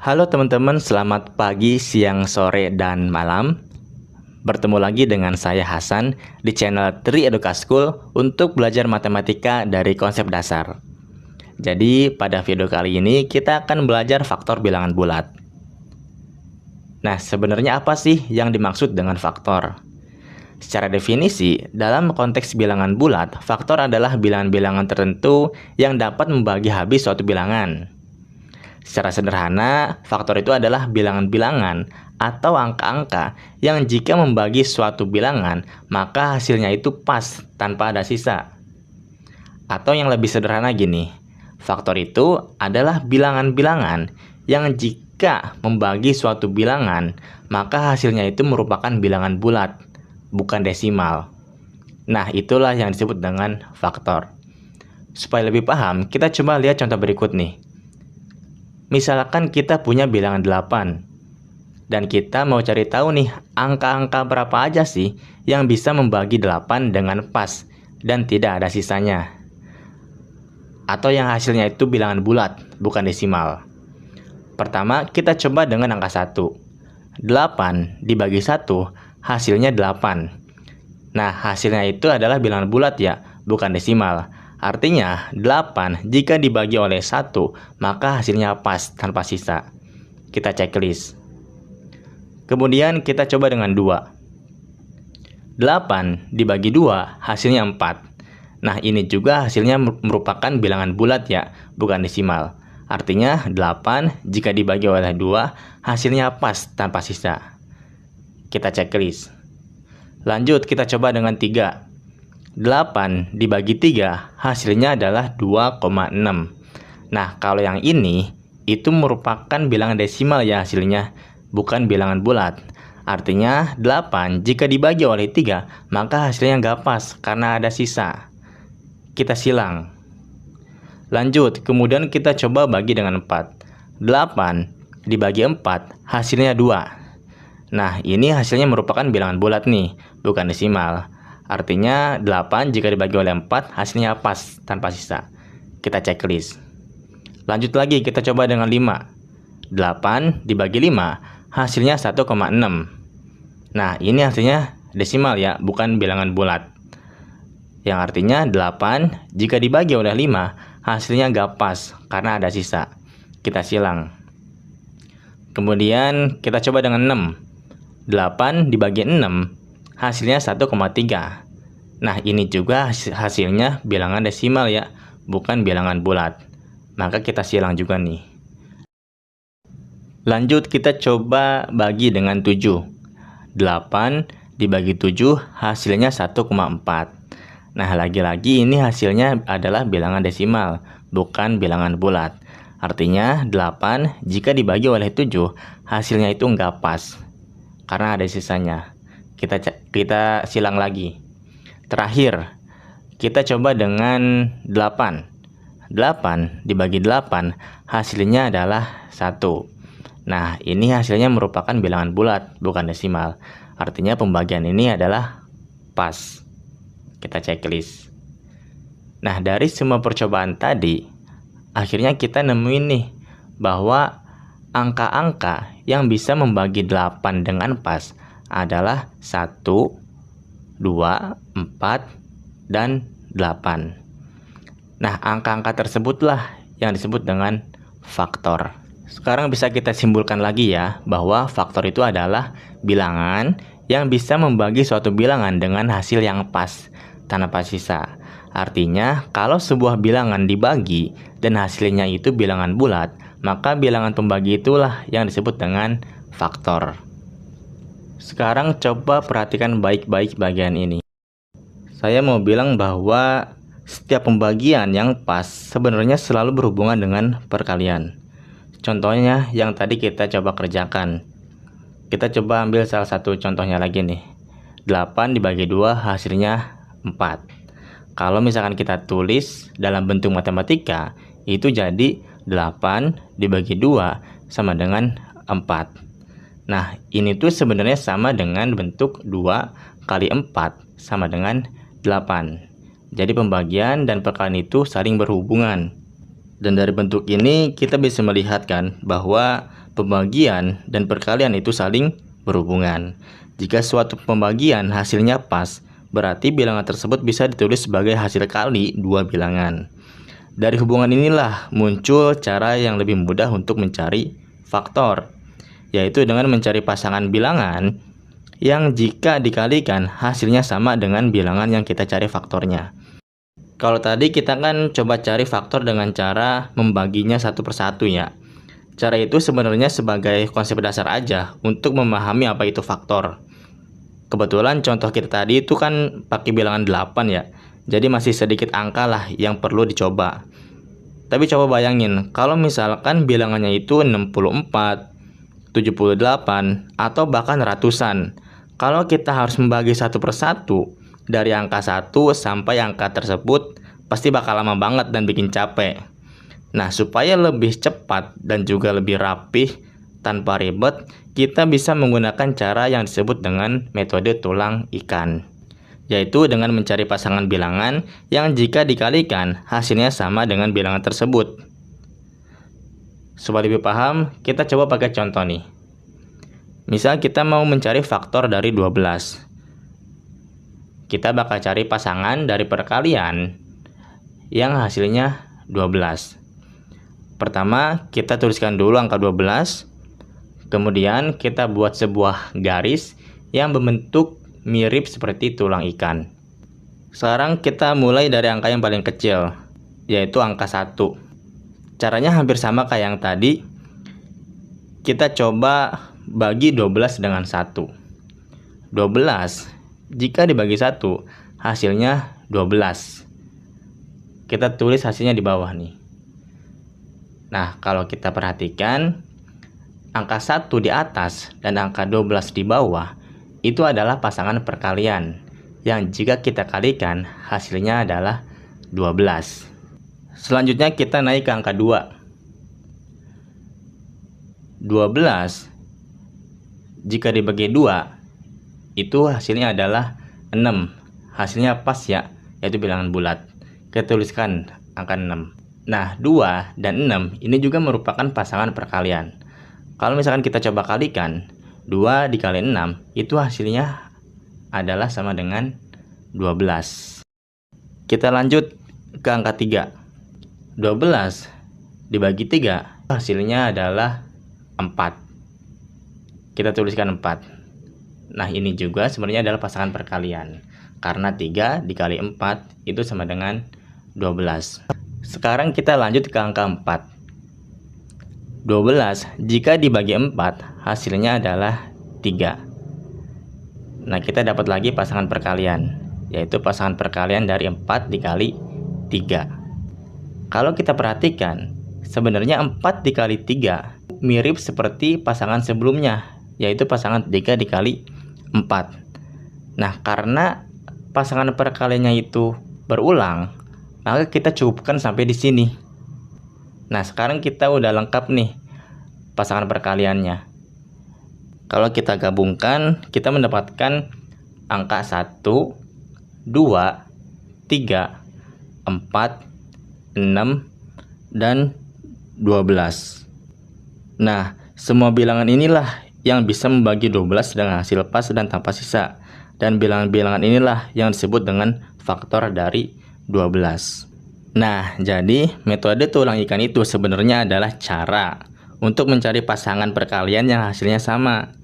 Halo teman-teman, selamat pagi, siang, sore, dan malam. Bertemu lagi dengan saya Hasan di channel Tri Educa School untuk belajar matematika dari konsep dasar. Jadi pada video kali ini kita akan belajar faktor bilangan bulat. Nah, sebenarnya apa sih yang dimaksud dengan faktor? Secara definisi, dalam konteks bilangan bulat, faktor adalah bilangan-bilangan tertentu yang dapat membagi habis suatu bilangan. Secara sederhana, faktor itu adalah bilangan-bilangan atau angka-angka yang jika membagi suatu bilangan, maka hasilnya itu pas tanpa ada sisa. Atau yang lebih sederhana gini, faktor itu adalah bilangan-bilangan yang jika membagi suatu bilangan, maka hasilnya itu merupakan bilangan bulat, bukan desimal. Nah, itulah yang disebut dengan faktor. Supaya lebih paham, kita coba lihat contoh berikut nih. Misalkan kita punya bilangan 8, dan kita mau cari tahu nih, angka-angka berapa aja sih yang bisa membagi 8 dengan pas, dan tidak ada sisanya. Atau yang hasilnya itu bilangan bulat, bukan desimal. Pertama, kita coba dengan angka 1. 8 dibagi 1, hasilnya 8. Nah, hasilnya itu adalah bilangan bulat ya, bukan desimal. Artinya, 8 jika dibagi oleh 1, maka hasilnya pas tanpa sisa. Kita checklist. Kemudian kita coba dengan 2. 8 dibagi 2, hasilnya 4. Nah, ini juga hasilnya merupakan bilangan bulat ya, bukan desimal. Artinya, 8 jika dibagi oleh 2, hasilnya pas tanpa sisa. Kita checklist. Lanjut, kita coba dengan 3. 8 dibagi 3, hasilnya adalah 2,6. Nah, kalau yang ini, itu merupakan bilangan desimal ya hasilnya, bukan bilangan bulat. Artinya, 8 jika dibagi oleh 3, maka hasilnya nggak pas karena ada sisa. Kita silang. Lanjut, kemudian kita coba bagi dengan 4. 8 dibagi 4, hasilnya 2. Nah, ini hasilnya merupakan bilangan bulat nih, bukan desimal. Artinya, 8 jika dibagi oleh 4, hasilnya pas, tanpa sisa. Kita checklist. Lanjut lagi, kita coba dengan 5. 8 dibagi 5, hasilnya 1,6. Nah, ini hasilnya desimal ya, bukan bilangan bulat. Yang artinya, 8 jika dibagi oleh 5, hasilnya nggak pas, karena ada sisa. Kita silang. Kemudian, kita coba dengan 6. 8 dibagi 6, hasilnya 1,3. Nah, ini juga hasilnya bilangan desimal ya, bukan bilangan bulat. Maka kita silang juga nih. Lanjut, kita coba bagi dengan 7. 8 dibagi 7, hasilnya 1,4. Nah, lagi-lagi ini hasilnya adalah bilangan desimal, bukan bilangan bulat. Artinya, 8 jika dibagi oleh 7, hasilnya itu nggak pas, karena ada sisanya. Kita silang lagi. Terakhir, kita coba dengan 8. 8 dibagi 8, hasilnya adalah 1. Nah, ini hasilnya merupakan bilangan bulat, bukan desimal. Artinya pembagian ini adalah pas. Kita checklist. Nah, dari semua percobaan tadi, akhirnya kita nemuin nih, bahwa angka-angka yang bisa membagi 8 dengan pas adalah 1, 2, 4, dan 8. Nah, angka-angka tersebutlah yang disebut dengan faktor. Sekarang bisa kita simpulkan lagi ya, bahwa faktor itu adalah bilangan yang bisa membagi suatu bilangan dengan hasil yang pas, tanpa sisa. Artinya, kalau sebuah bilangan dibagi dan hasilnya itu bilangan bulat, maka bilangan pembagi itulah yang disebut dengan faktor. Sekarang coba perhatikan baik-baik bagian ini. Saya mau bilang bahwa setiap pembagian yang pas sebenarnya selalu berhubungan dengan perkalian. Contohnya yang tadi kita coba kerjakan. Kita coba ambil salah satu contohnya lagi nih. 8 dibagi 2, hasilnya 4. Kalau misalkan kita tulis dalam bentuk matematika, itu jadi 8 dibagi 2 sama dengan 4. Nah, ini tuh sebenarnya sama dengan bentuk 2 kali 4 sama dengan 8. Jadi pembagian dan perkalian itu saling berhubungan. Dan dari bentuk ini kita bisa melihat kan bahwa pembagian dan perkalian itu saling berhubungan. Jika suatu pembagian hasilnya pas, berarti bilangan tersebut bisa ditulis sebagai hasil kali dua bilangan. Dari hubungan inilah muncul cara yang lebih mudah untuk mencari faktor, yaitu dengan mencari pasangan bilangan yang jika dikalikan hasilnya sama dengan bilangan yang kita cari faktornya. Kalau tadi kita kan coba cari faktor dengan cara membaginya satu persatu ya. Cara itu sebenarnya sebagai konsep dasar aja untuk memahami apa itu faktor. Kebetulan contoh kita tadi itu kan pakai bilangan 8 ya. Jadi masih sedikit angka lah yang perlu dicoba. Tapi coba bayangin kalau misalkan bilangannya itu 64, 78, atau bahkan ratusan. Kalau kita harus membagi satu persatu dari angka 1 sampai angka tersebut pasti bakal lama banget dan bikin capek. Nah, supaya lebih cepat dan juga lebih rapih tanpa ribet, kita bisa menggunakan cara yang disebut dengan metode tulang ikan, yaitu dengan mencari pasangan bilangan yang jika dikalikan hasilnya sama dengan bilangan tersebut. Supaya lebih paham, kita coba pakai contoh nih. Misal kita mau mencari faktor dari 12. Kita bakal cari pasangan dari perkalian yang hasilnya 12. Pertama, kita tuliskan dulu angka 12. Kemudian kita buat sebuah garis yang berbentuk mirip seperti tulang ikan. Sekarang kita mulai dari angka yang paling kecil, yaitu angka 1. Caranya hampir sama kayak yang tadi. Kita coba bagi 12 dengan 1. 12 jika dibagi 1 hasilnya 12. Kita tulis hasilnya di bawah nih. Nah, kalau kita perhatikan angka 1 di atas dan angka 12 di bawah itu adalah pasangan perkalian yang jika kita kalikan hasilnya adalah 12. Selanjutnya kita naik ke angka 2. 12 jika dibagi 2 itu hasilnya adalah 6. Hasilnya pas ya, yaitu bilangan bulat. Kita tuliskan angka 6. Nah, 2 dan 6 ini juga merupakan pasangan perkalian. Kalau misalkan kita coba kalikan 2 dikali 6 itu hasilnya adalah sama dengan 12. Kita lanjut ke angka 3. 12 dibagi 3 hasilnya adalah 4. Kita tuliskan 4. Nah, ini juga sebenarnya adalah pasangan perkalian, karena 3 dikali 4 itu sama dengan 12. Sekarang kita lanjut ke angka 4. 12 jika dibagi 4 hasilnya adalah 3. Nah, kita dapat lagi pasangan perkalian, yaitu pasangan perkalian dari 4 dikali 3. Kalau kita perhatikan, sebenarnya 4 dikali 3 mirip seperti pasangan sebelumnya, yaitu pasangan 3 dikali 4. Nah, karena pasangan perkaliannya itu berulang, maka kita cukupkan sampai di sini. Nah, sekarang kita udah lengkap nih pasangan perkaliannya. Kalau kita gabungkan, kita mendapatkan angka 1, 2, 3, 4, 6, dan 12. Nah, semua bilangan inilah yang bisa membagi 12 dengan hasil pas dan tanpa sisa. Dan bilangan-bilangan inilah yang disebut dengan faktor dari 12. Nah, jadi metode tulang ikan itu sebenarnya adalah cara untuk mencari pasangan perkalian yang hasilnya sama.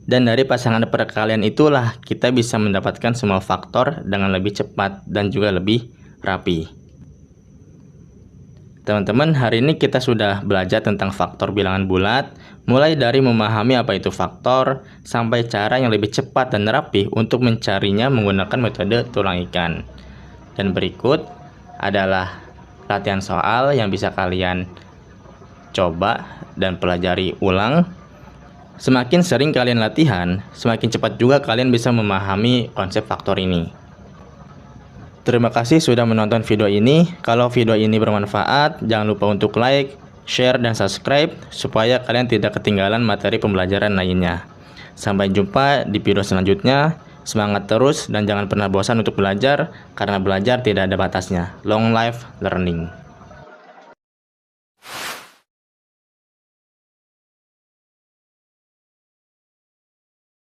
Dan dari pasangan perkalian itulah kita bisa mendapatkan semua faktor dengan lebih cepat dan juga lebih rapi. Teman-teman, hari ini kita sudah belajar tentang faktor bilangan bulat, mulai dari memahami apa itu faktor, sampai cara yang lebih cepat dan rapi untuk mencarinya menggunakan metode tulang ikan. Dan berikut adalah latihan soal yang bisa kalian coba dan pelajari ulang. Semakin sering kalian latihan, semakin cepat juga kalian bisa memahami konsep faktor ini. Terima kasih sudah menonton video ini. Kalau video ini bermanfaat, jangan lupa untuk like, share, dan subscribe supaya kalian tidak ketinggalan materi pembelajaran lainnya. Sampai jumpa di video selanjutnya. Semangat terus dan jangan pernah bosan untuk belajar, karena belajar tidak ada batasnya. Long life learning.